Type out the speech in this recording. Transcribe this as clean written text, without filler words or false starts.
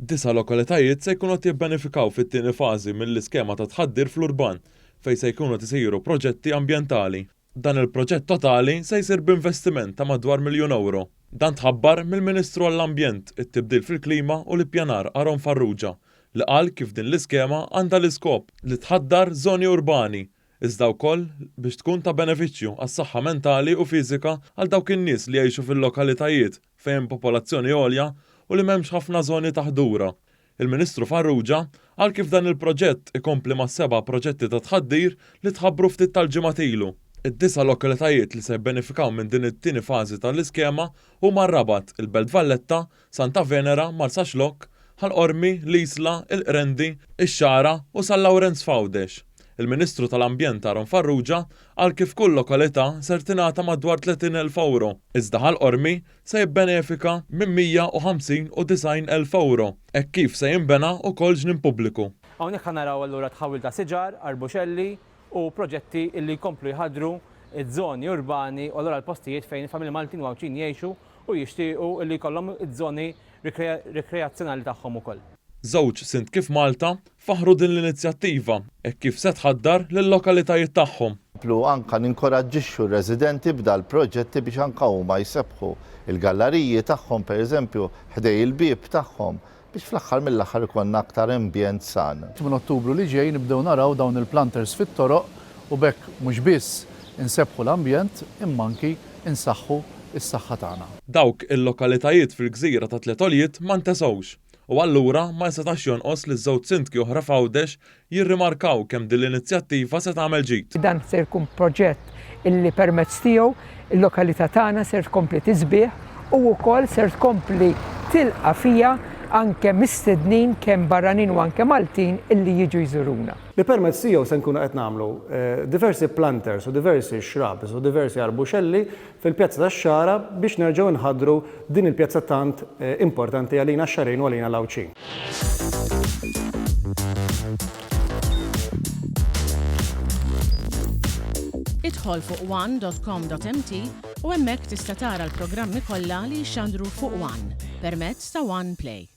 9 lokalitajiet se jkunu qed jibbenefikaw fit-tieni fażi mill-iskema ta' tħaddir fl-urban fejn se jkunu isiru proġetti ambjentali. Dan il-proġett totali se jsir b'investiment ta' madwar €1,000,000. Dan tħabbar mill-Ministru għall-Ambjent, it-Tibdil fil-Klima u l-Ippjanar Aron Farrugia li qal kif din l-iskema għandha l-iskop li tħaddar żoni urbani iżda wkoll biex tkun ta' benefiċċju għas-saħħa mentali u fiżika għal dawk in-nies li jgħixu fil-lokalitajiet fejn popolazzjoni għolja u li m'hemmx ħafna żoni ta' ħdura. Il-Ministru Farrugia qal kif dan il-proġett ikompli ma' 7 proġetti ta' tħaddir li tħabbru ftit tal-ġimgħat ilu. Id-9 lokalitajiet li se jbenefikaw minn din it-tieni fażi tal-iskema huma Rabat, il-Belt Valletta, Santa Venera, Marsa Xlokk, Ħal-Qormi, l-Isla, il-Qrendi, ix-Xara u San Lawrenz Fgħawdex. Il-Ministru tal-Ambjent Aron Farrugia qal kif kull lokalità ser tingħata madwar €30,000, iżda Ħal-Qormi se jibbenefika minn €150,000 u €90,000 hekk kif se jinbena wkoll ġnien pubbliku. Hawnhekk naraw allura tħawil ta' siġar, arbuxelli u proġetti illi jkomplu jħaddru iż-żoni urbani u allura l-postijiet fejn il-familji Maltin u Għawċin jgħixu u jixtiequ illi jkollhom iż-żoni rikreazzjonali tagħhom ukoll. Żewġ sindki f'Malta faħru din l-inizjattiva hekk kif se tħaddar lill-lokalitajiet tagħhom. Anka ninkoraġġixxu r-residenti b'dal proġetti biex anka huma jsebħu il-galleriji tagħhom pereżempju ħdej il-bieb tagħhom biex fl-aħħar mill-aħħar ikollna aktar ambjent san. Minn Ottubru li ġej nibdew naraw dawn il-planters fit-toroq u bekk mhux biss insebħu l-ambjent imma anki insaħħu s-saħħa tagħna. Dawk il-lokalitajiet fil-gżira ta' Tletolijiet ma ntesgħux u allura ma setax jonqos li żewġ sindki oħra f'Għawdex jirrimarkaw kemm din l-inizjattiva se tagħmel ġid. Dan se jkun proġett illi permezz tiegħu il-lokalità tagħna ser tkompli tisbieħ u wkoll ser tkompli tilqa' fiha anke mistednin kemm barranin u anke Maltin illi jiġu jżuruna. Li permezz tiegħu se nkunu qed nagħmlu diversi planters u diversi shrubs u diversi arbuxelli fil-pjazza tax-Xara biex nerġgħu nħaddru din il-pjazza tant importanti għalina x-Xarejn u għalina l-Għawċin. Idħol fuq one.com.mt u hemmhekk tista' tara l-programmi kollha li jxandru fuq One permezz ta' One Play.